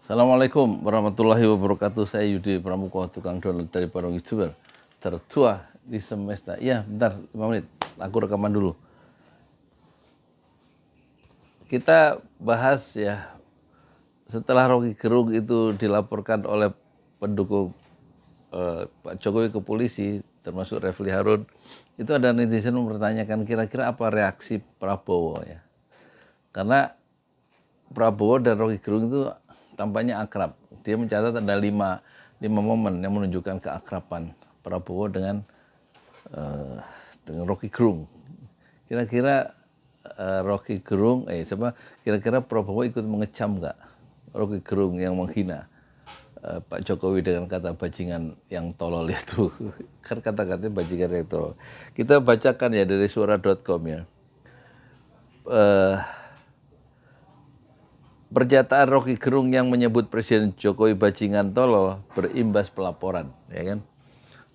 Assalamualaikum warahmatullahi wabarakatuh. Saya Yudi Pramuko, tukang download dari para YouTuber tertua di semesta. Iya, bentar, 5 menit. Aku rekaman dulu. Kita bahas ya, setelah Rocky Gerung itu dilaporkan oleh pendukung Pak Jokowi ke polisi, termasuk Refli Harun, itu ada netizen mempertanyakan kira-kira apa reaksi Prabowo ya. Karena Prabowo dan Rocky Gerung itu tampaknya akrab. Dia mencatat ada lima momen yang menunjukkan keakraban Prabowo dengan Rocky Gerung. Kira-kira Rocky Gerung, kira-kira Prabowo ikut mengecam nggak Rocky Gerung yang menghina Pak Jokowi dengan kata bajingan yang tolol itu. Kan kata-katanya bajingan yang tolol. Kita bacakan ya dari suara.com ya. Pernyataan Rocky Gerung yang menyebut Presiden Jokowi bajingan tolol berimbas pelaporan, ya kan?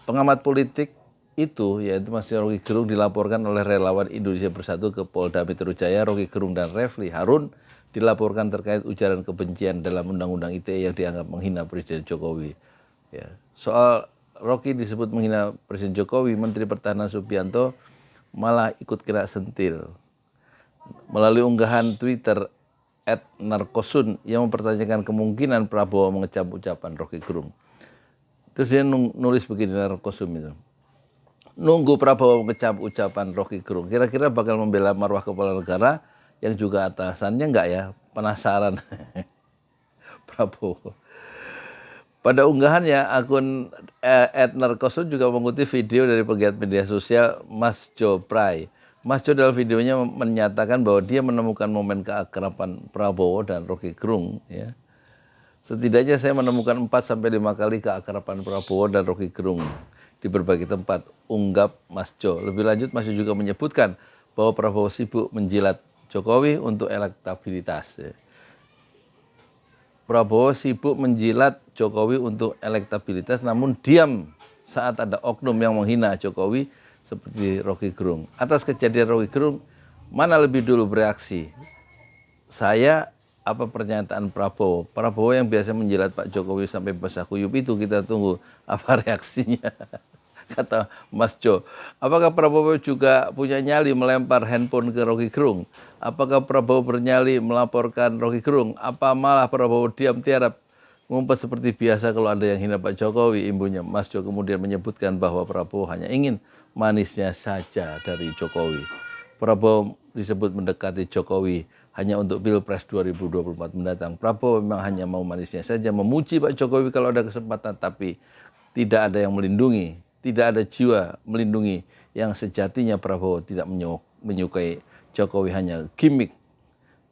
Pengamat politik itu, yaitu Mas Rocky Gerung, dilaporkan oleh relawan Indonesia Bersatu ke Polda Metro Jaya. Rocky Gerung dan Refli Harun dilaporkan terkait ujaran kebencian dalam Undang-Undang ITE yang dianggap menghina Presiden Jokowi. Ya. Soal Rocky disebut menghina Presiden Jokowi, Menteri Pertahanan Subianto malah ikut kena sentil. Melalui unggahan Twitter @narkosun yang mempertanyakan kemungkinan Prabowo mengecam ucapan Rocky Gerung. Terus dia nulis begini, Narkosum itu. Nunggu Prabowo mengecam ucapan Rocky Gerung, kira-kira bakal membela marwah kepala negara yang juga atasannya enggak ya? Penasaran Prabowo. Pada unggahannya, akun @narkosun juga mengutip video dari pegiat media sosial Mas Jo Prai. Mas Jo dalam videonya menyatakan bahwa dia menemukan momen keakraban Prabowo dan Rocky Gerung. Ya. Setidaknya saya menemukan 4-5 kali keakraban Prabowo dan Rocky Gerung di berbagai tempat, unggap Mas Jo. Lebih lanjut, Mas Jo juga menyebutkan bahwa Prabowo sibuk menjilat Jokowi untuk elektabilitas. Ya. Prabowo sibuk menjilat Jokowi untuk elektabilitas, namun diam saat ada oknum yang menghina Jokowi seperti Rocky Gerung. Atas kejadian Rocky Gerung, mana lebih dulu bereaksi? Saya apa pernyataan Prabowo? Prabowo yang biasa menjilat Pak Jokowi sampai basah kuyup itu, kita tunggu apa reaksinya. Kata Mas Jo, apakah Prabowo juga punya nyali melempar handphone ke Rocky Gerung? Apakah Prabowo bernyali melaporkan Rocky Gerung? Apa malah Prabowo diam tiarap ngumpet seperti biasa kalau ada yang hina Pak Jokowi? Imbunya Mas Jo kemudian menyebutkan bahwa Prabowo hanya ingin manisnya saja dari Jokowi. Prabowo disebut mendekati Jokowi hanya untuk Pilpres 2024 mendatang. Prabowo memang hanya mau manisnya saja, memuji Pak Jokowi kalau ada kesempatan, tapi tidak ada yang melindungi, tidak ada jiwa melindungi yang sejatinya. Prabowo tidak menyukai Jokowi, hanya gimmick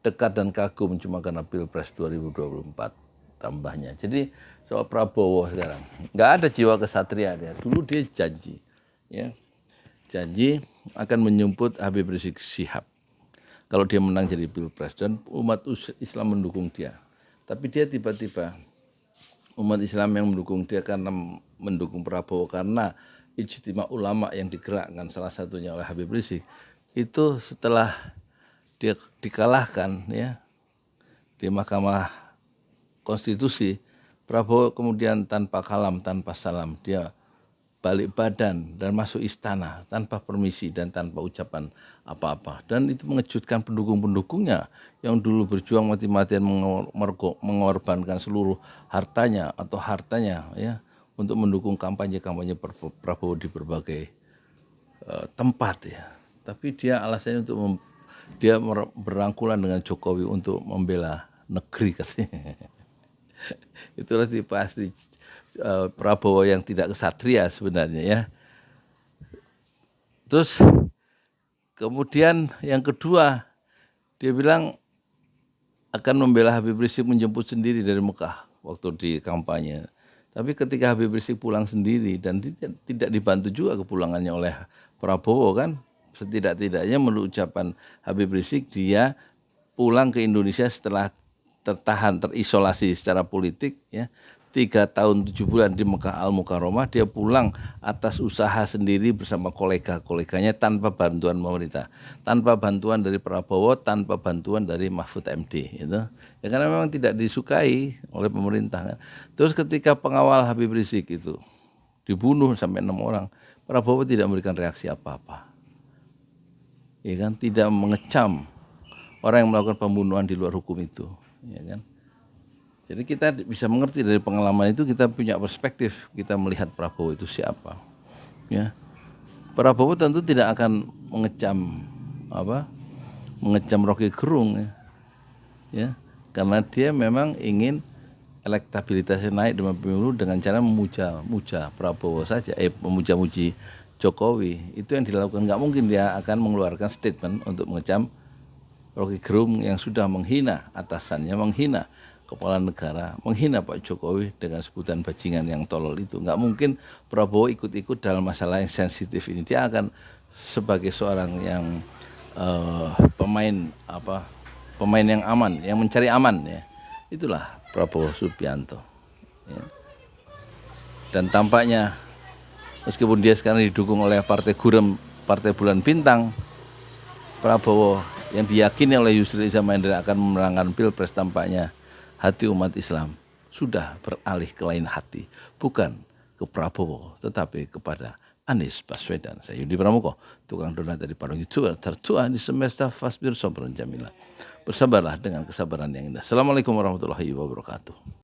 dekat dan kagum cuma karena Pilpres 2024 tambahnya. Jadi soal Prabowo sekarang nggak ada jiwa kesatria dia. Dulu dia janji, ya, janji akan menjemput Habib Rizik Syihab kalau dia menang jadi Pilpres, dan umat Islam mendukung dia. Tapi dia tiba-tiba, umat Islam yang mendukung dia karena mendukung Prabowo karena ijtima ulama yang digerakkan salah satunya oleh Habib Rizik, itu setelah dia dikalahkan ya di Mahkamah Konstitusi, Prabowo kemudian tanpa kalam, tanpa salam, dia balik badan dan masuk istana tanpa permisi dan tanpa ucapan apa-apa. Dan itu mengejutkan pendukung-pendukungnya yang dulu berjuang mati-matian mengorbankan seluruh hartanya ya untuk mendukung kampanye-kampanye Prabowo di berbagai tempat ya. Tapi dia alasannya untuk dia berangkulan dengan Jokowi untuk membela negeri katanya. Itulah tipe asli Prabowo yang tidak kesatria sebenarnya ya. Terus kemudian yang kedua, dia bilang akan membela Habib Rizik menjemput sendiri dari Mekah waktu di kampanye. Tapi ketika Habib Rizik pulang sendiri dan tidak dibantu juga kepulangannya oleh Prabowo kan, setidak-tidaknya menurut ucapan Habib Rizik dia pulang ke Indonesia setelah terisolasi secara politik ya, 3 tahun 7 bulan di Mekah Al-Mukarramah, dia pulang atas usaha sendiri bersama kolega-koleganya tanpa bantuan pemerintah, tanpa bantuan dari Prabowo, tanpa bantuan dari Mahfud MD gitu. Ya karena memang tidak disukai oleh pemerintah kan. Terus ketika pengawal Habib Rizik itu dibunuh sampai 6 orang, Prabowo tidak memberikan reaksi apa-apa. Ya kan, tidak mengecam orang yang melakukan pembunuhan di luar hukum itu, ya kan. Jadi kita bisa mengerti dari pengalaman itu, kita punya perspektif, kita melihat Prabowo itu siapa. Ya, Prabowo tentu tidak akan mengecam Rocky Gerung, ya, karena dia memang ingin elektabilitasnya naik dalam pemilu dengan cara memuja Prabowo saja, memuja-muji Jokowi. Itu yang dilakukan. Nggak mungkin dia akan mengeluarkan statement untuk mengecam Rocky Gerung yang sudah menghina atasannya, menghina kepala negara, menghina Pak Jokowi dengan sebutan bajingan yang tolol itu. Nggak mungkin Prabowo ikut-ikut dalam masalah yang sensitif ini. Dia akan sebagai seorang yang pemain yang aman, yang mencari aman, ya. Itulah Prabowo Subianto. Ya. Dan tampaknya meskipun dia sekarang didukung oleh Partai Gurem, Partai Bulan Bintang, Prabowo yang diyakini oleh Yusril Iza Mahendra akan memenangkan Pilpres, tampaknya hati umat Islam sudah beralih ke lain hati, bukan ke Prabowo tetapi kepada Anies Baswedan. Saya Yudi Pramuko, tukang donat dari Parung YouTuber tertua di semesta Fasbir Sobron Jamila. Bersabarlah dengan kesabaran yang indah. Assalamualaikum warahmatullahi wabarakatuh.